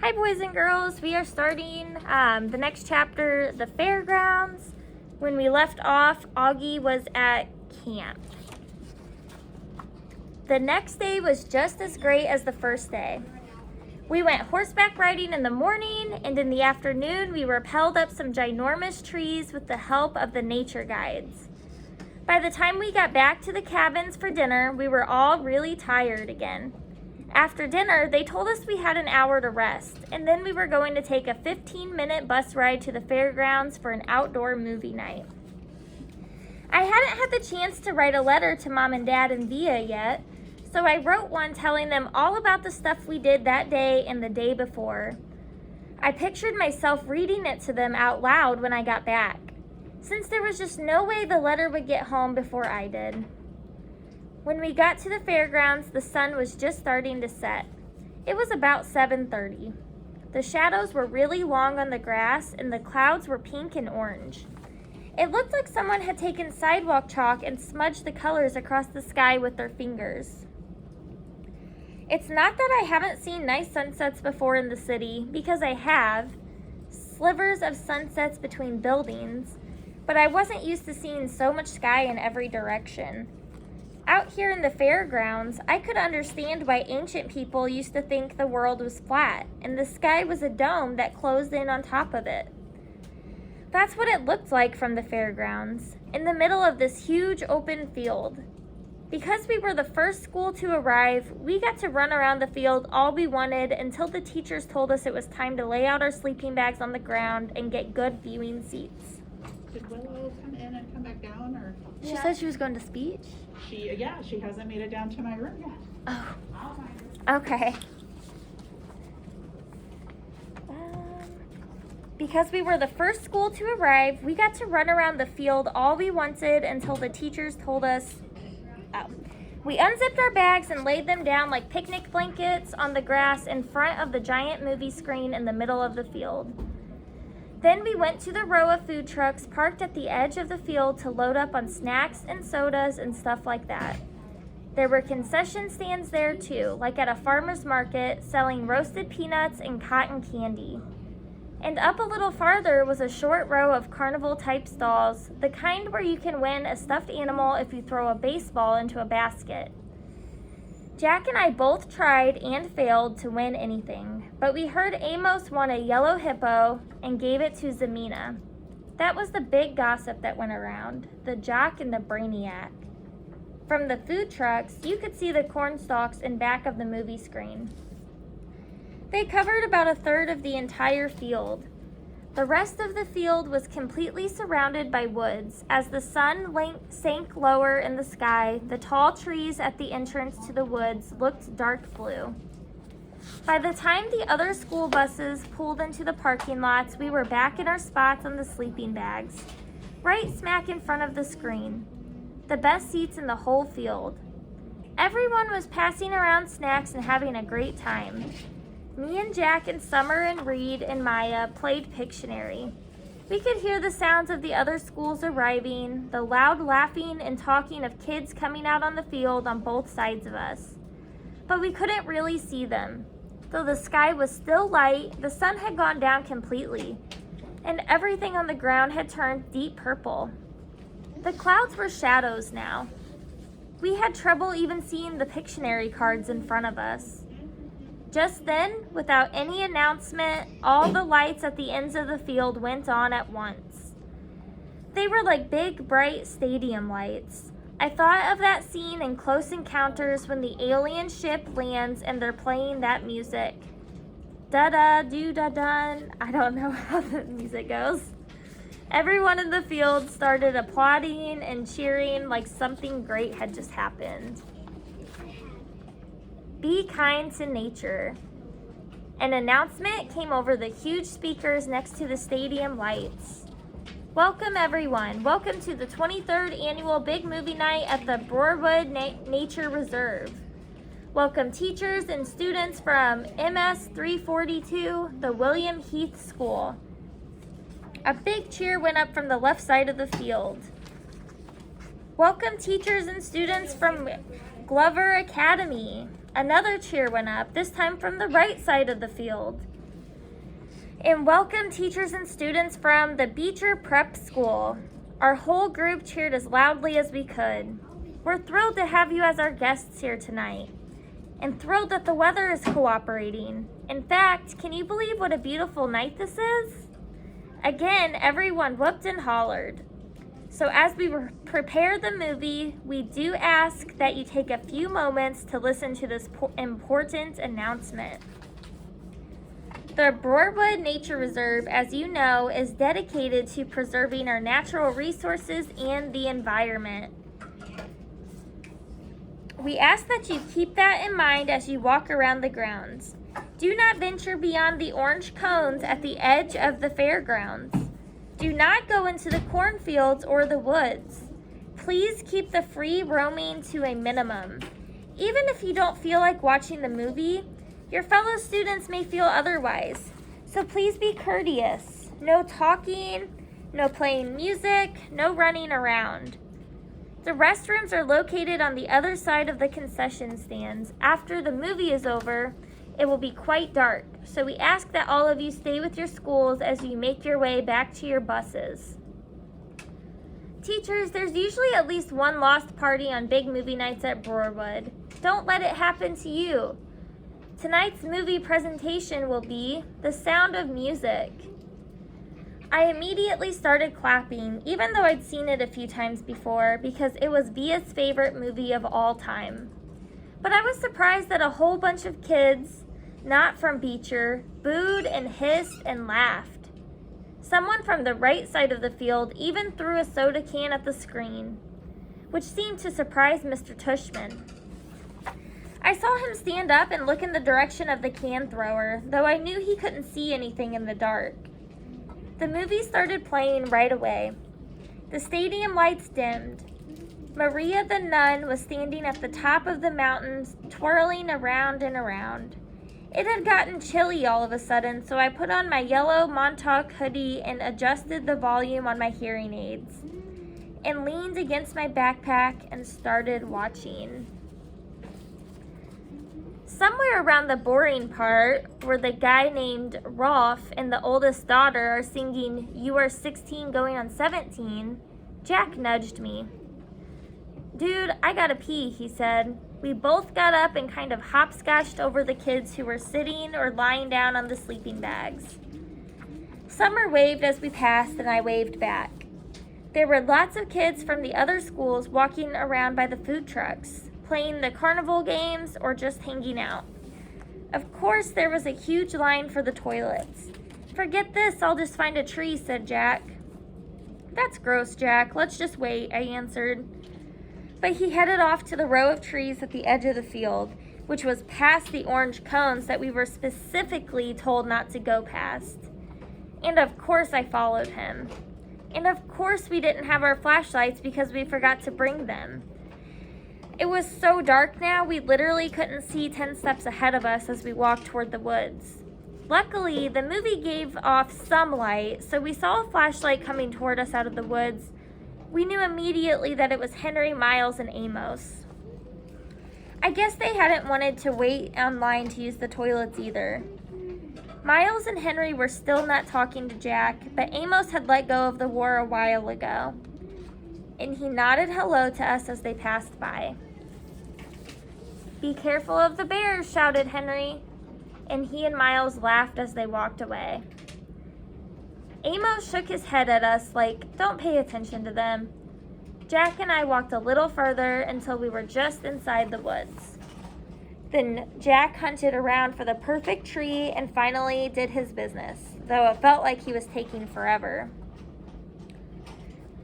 Hi boys and girls, we are starting the next chapter, the fairgrounds. When we left off, Augie was at camp. The next day was just as great as the first day. We went horseback riding in the morning, and in the afternoon we rappelled up some ginormous trees with the help of the nature guides. By the time we got back to the cabins for dinner, we were all really tired again. After dinner, they told us we had an hour to rest, and then we were going to take a 15-minute bus ride to the fairgrounds for an outdoor movie night. I hadn't had the chance to write a letter to Mom and Dad and Via yet, so I wrote one telling them all about the stuff we did that day and the day before. I pictured myself reading it to them out loud when I got back, since there was just no way the letter would get home before I did. When we got to the fairgrounds, the sun was just starting to set. It was about 7:30. The shadows were really long on the grass, and the clouds were pink and orange. It looked like someone had taken sidewalk chalk and smudged the colors across the sky with their fingers. It's not that I haven't seen nice sunsets before in the city, because I have, slivers of sunsets between buildings, but I wasn't used to seeing so much sky in every direction. Out here in the fairgrounds, I could understand why ancient people used to think the world was flat and the sky was a dome that closed in on top of it. That's what it looked like from the fairgrounds, in the middle of this huge open field. Because we were the first school to arrive, we got to run around the field all we wanted until the teachers told us it was time to lay out our sleeping bags on the ground and get good viewing seats. Did Willow come in and come back down, or? She said she was going to speech? She hasn't made it down to my room yet. Oh, okay. Because we were the first school to arrive, we got to run around the field all we wanted until the teachers told us. We unzipped our bags and laid them down like picnic blankets on the grass in front of the giant movie screen in the middle of the field. Then we went to the row of food trucks parked at the edge of the field to load up on snacks and sodas and stuff like that. There were concession stands there too, like at a farmer's market, selling roasted peanuts and cotton candy. And up a little farther was a short row of carnival-type stalls, the kind where you can win a stuffed animal if you throw a baseball into a basket. Jack and I both tried and failed to win anything, but we heard Amos won a yellow hippo and gave it to Zamina. That was the big gossip that went around, the jock and the brainiac. From the food trucks, you could see the corn stalks in back of the movie screen. They covered about a third of the entire field. The rest of the field was completely surrounded by woods. As the sun sank lower in the sky, the tall trees at the entrance to the woods looked dark blue. By the time the other school buses pulled into the parking lots, we were back in our spots on the sleeping bags, right smack in front of the screen. The best seats in the whole field. Everyone was passing around snacks and having a great time. Me and Jack and Summer and Reed and Maya played Pictionary. We could hear the sounds of the other schools arriving, the loud laughing and talking of kids coming out on the field on both sides of us. But we couldn't really see them. Though the sky was still light, the sun had gone down completely, and everything on the ground had turned deep purple. The clouds were shadows now. We had trouble even seeing the Pictionary cards in front of us. Just then, without any announcement, all the lights at the ends of the field went on at once. They were like big, bright stadium lights. I thought of that scene in Close Encounters when the alien ship lands and they're playing that music. Da-da-do-da-dun. I don't know how the music goes. Everyone in the field started applauding and cheering like something great had just happened. Be kind to nature. An announcement came over the huge speakers next to the stadium lights. Welcome everyone. Welcome to the 23rd annual Big Movie Night at the Broarwood Nature Reserve. Welcome teachers and students from MS 342, the William Heath School. A big cheer went up from the left side of the field. Welcome teachers and students from Glover Academy. Another cheer went up, this time from the right side of the field. And welcome teachers and students from the Beecher Prep School. Our whole group cheered as loudly as we could. We're thrilled to have you as our guests here tonight, and thrilled that the weather is cooperating. In fact, can you believe what a beautiful night this is? Again, everyone whooped and hollered. So as we prepare the movie, we do ask that you take a few moments to listen to this important announcement. The Broarwood Nature Reserve, as you know, is dedicated to preserving our natural resources and the environment. We ask that you keep that in mind as you walk around the grounds. Do not venture beyond the orange cones at the edge of the fairgrounds. Do not go into the cornfields or the woods. Please keep the free roaming to a minimum. Even if you don't feel like watching the movie, your fellow students may feel otherwise. So please be courteous. No talking, no playing music, no running around. The restrooms are located on the other side of the concession stands. After the movie is over, it will be quite dark, so we ask that all of you stay with your schools as you make your way back to your buses. Teachers, there's usually at least one lost party on big movie nights at Broarwood. Don't let it happen to you. Tonight's movie presentation will be The Sound of Music. I immediately started clapping, even though I'd seen it a few times before, because it was Via's favorite movie of all time. But I was surprised that a whole bunch of kids, not from Beecher, booed and hissed and laughed. Someone from the right side of the field even threw a soda can at the screen, which seemed to surprise Mr. Tushman. I saw him stand up and look in the direction of the can thrower, though I knew he couldn't see anything in the dark. The movie started playing right away. The stadium lights dimmed. Maria the nun was standing at the top of the mountains, twirling around and around. It had gotten chilly all of a sudden, so I put on my yellow Montauk hoodie and adjusted the volume on my hearing aids, and leaned against my backpack and started watching. Somewhere around the boring part, where the guy named Rolf and the oldest daughter are singing "You Are 16 Going on 17, Jack nudged me. "Dude, I gotta pee," he said. We both got up and kind of hopscotched over the kids who were sitting or lying down on the sleeping bags. Summer waved as we passed, and I waved back. There were lots of kids from the other schools walking around by the food trucks, playing the carnival games or just hanging out. Of course, there was a huge line for the toilets. "Forget this, I'll just find a tree," said Jack. "That's gross, Jack. Let's just wait," I answered. But he headed off to the row of trees at the edge of the field, which was past the orange cones that we were specifically told not to go past. And of course I followed him. And of course we didn't have our flashlights because we forgot to bring them. It was so dark now, we literally couldn't see 10 steps ahead of us as we walked toward the woods. Luckily, the movie gave off some light, so we saw a flashlight coming toward us out of the woods. We knew immediately that it was Henry, Miles, and Amos. I guess they hadn't wanted to wait online to use the toilets either. Miles and Henry were still not talking to Jack, but Amos had let go of the war a while ago, and he nodded hello to us as they passed by. "Be careful of the bears," shouted Henry, and he and Miles laughed as they walked away. Amos shook his head at us like, "Don't pay attention to them." Jack and I walked a little further until we were just inside the woods. Then Jack hunted around for the perfect tree and finally did his business, though it felt like he was taking forever.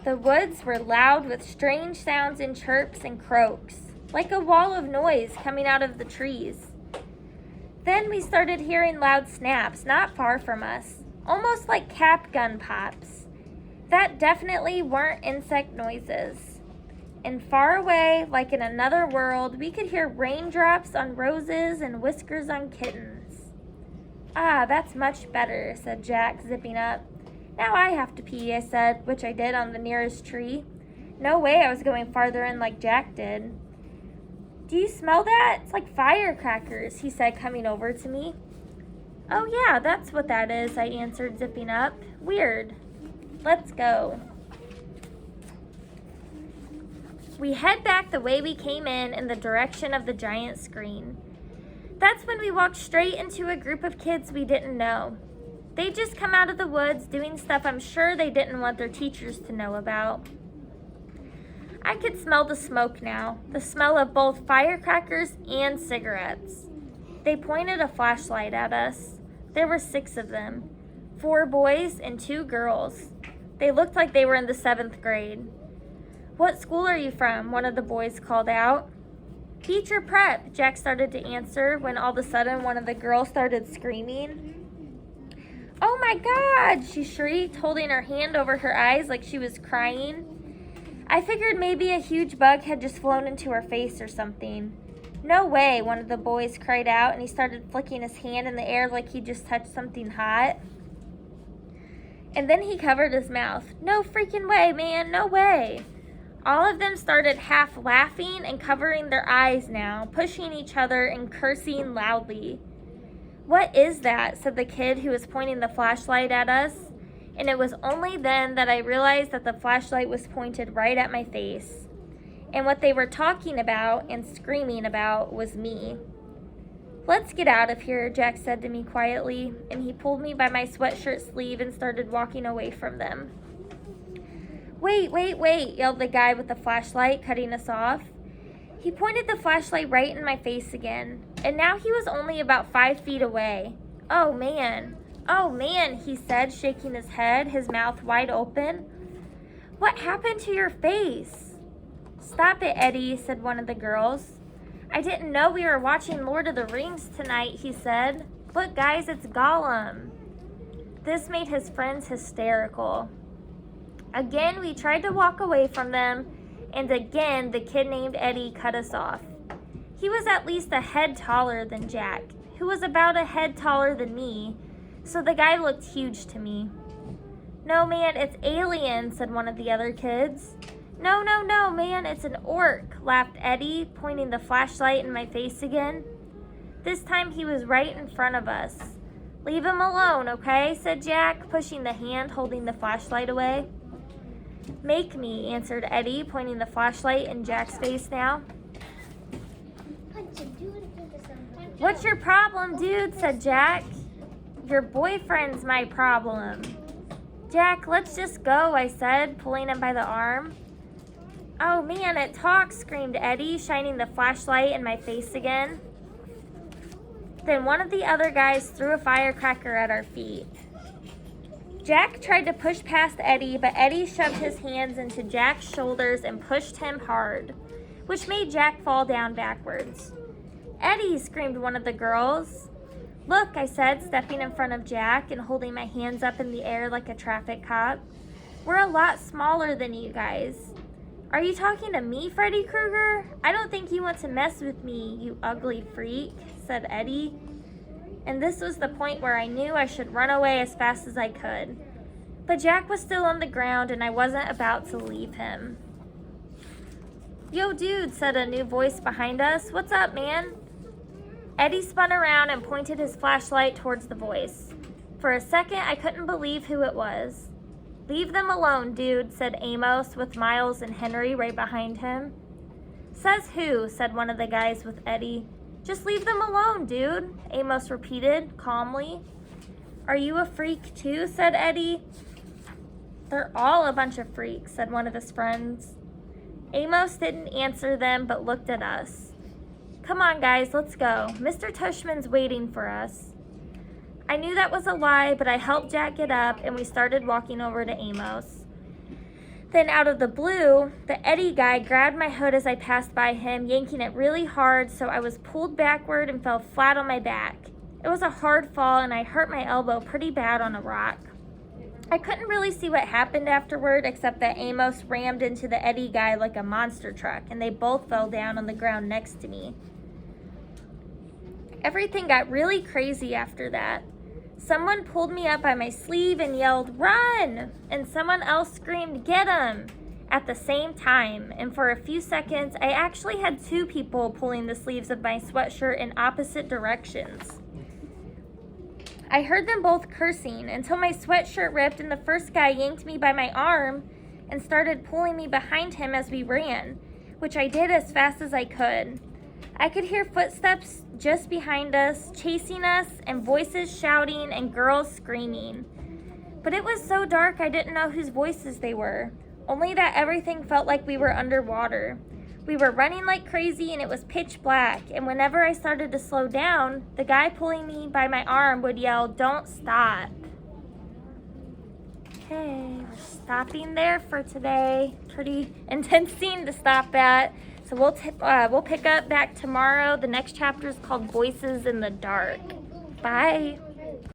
The woods were loud with strange sounds and chirps and croaks, like a wall of noise coming out of the trees. Then we started hearing loud snaps not far from us, almost like cap gun pops. That definitely weren't insect noises. And far away, like in another world, we could hear raindrops on roses and whiskers on kittens. "Ah, that's much better," said Jack, zipping up. "Now I have to pee," I said, which I did on the nearest tree. No way I was going farther in like Jack did. "Do you smell that? It's like firecrackers," he said, coming over to me. "Oh yeah, that's what that is," I answered, zipping up. "Weird. Let's go." We head back the way we came in the direction of the giant screen. That's when we walked straight into a group of kids we didn't know. They'd just come out of the woods doing stuff I'm sure they didn't want their teachers to know about. I could smell the smoke now, the smell of both firecrackers and cigarettes. They pointed a flashlight at us. There were 6 of them, 4 boys and 2 girls. They looked like they were in the 7th grade. "What school are you from?" one of the boys called out. "Beecher Prep," Jack started to answer when all of a sudden one of the girls started screaming. "Oh my God," she shrieked, holding her hand over her eyes like she was crying. I figured maybe a huge bug had just flown into her face or something. "No way," one of the boys cried out, and he started flicking his hand in the air like he just touched something hot. And then he covered his mouth. "No freaking way, man, no way." All of them started half laughing and covering their eyes now, pushing each other and cursing loudly. "What is that?" said the kid who was pointing the flashlight at us. And it was only then that I realized that the flashlight was pointed right at my face. And what they were talking about and screaming about was me. "Let's get out of here," Jack said to me quietly, and he pulled me by my sweatshirt sleeve and started walking away from them. Wait, yelled the guy with the flashlight, cutting us off. He pointed the flashlight right in my face again, and now he was only about 5 feet away. Oh man, he said, shaking his head, his mouth wide open. "What happened to your face?" "Stop it, Eddie," said one of the girls. "I didn't know we were watching Lord of the Rings tonight," he said. "Look, guys, it's Gollum." This made his friends hysterical. Again, we tried to walk away from them, and again, the kid named Eddie cut us off. He was at least a head taller than Jack, who was about a head taller than me, so the guy looked huge to me. "No, man, it's alien," said one of the other kids. No, man, it's an orc," laughed Eddie, pointing the flashlight in my face again. This time he was right in front of us. "Leave him alone, okay?" said Jack, pushing the hand holding the flashlight away. "Make me," answered Eddie, pointing the flashlight in Jack's face now. "What's your problem, dude?" said Jack. "Your boyfriend's my problem." "Jack, let's just go," I said, pulling him by the arm. "Oh man, it talks," screamed Eddie, shining the flashlight in my face again. Then one of the other guys threw a firecracker at our feet. Jack tried to push past Eddie, but Eddie shoved his hands into Jack's shoulders and pushed him hard, which made Jack fall down backwards. "Eddie," screamed one of the girls. "Look," I said, stepping in front of Jack and holding my hands up in the air like a traffic cop. "We're a lot smaller than you guys." "Are you talking to me, Freddy Krueger? I don't think you want to mess with me, you ugly freak," said Eddie. And this was the point where I knew I should run away as fast as I could. But Jack was still on the ground and I wasn't about to leave him. "Yo, dude," said a new voice behind us. "What's up, man?" Eddie spun around and pointed his flashlight towards the voice. For a second, I couldn't believe who it was. "Leave them alone, dude," said Amos, with Miles and Henry right behind him. "Says who?" said one of the guys with Eddie. "Just leave them alone, dude," Amos repeated calmly. "Are you a freak too?" said Eddie. "They're all a bunch of freaks," said one of his friends. Amos didn't answer them but looked at us. "Come on, guys, let's go. Mr. Tushman's waiting for us." I knew that was a lie, but I helped Jack get up and we started walking over to Amos. Then out of the blue, the Eddie guy grabbed my hood as I passed by him, yanking it really hard, so I was pulled backward and fell flat on my back. It was a hard fall and I hurt my elbow pretty bad on a rock. I couldn't really see what happened afterward, except that Amos rammed into the Eddie guy like a monster truck and they both fell down on the ground next to me. Everything got really crazy after that. Someone pulled me up by my sleeve and yelled, "Run!" And someone else screamed, "Get him!" at the same time. And for a few seconds, I actually had 2 people pulling the sleeves of my sweatshirt in opposite directions. I heard them both cursing until my sweatshirt ripped and the first guy yanked me by my arm and started pulling me behind him as we ran, which I did as fast as I could. I could hear footsteps just behind us, chasing us, and voices shouting and girls screaming. But it was so dark I didn't know whose voices they were, only that everything felt like we were underwater. We were running like crazy and it was pitch black, and whenever I started to slow down, the guy pulling me by my arm would yell, "Don't stop." Okay, we're stopping there for today. Pretty intense scene to stop at. So we'll pick up back tomorrow. The next chapter is called Voices in the Dark. Bye.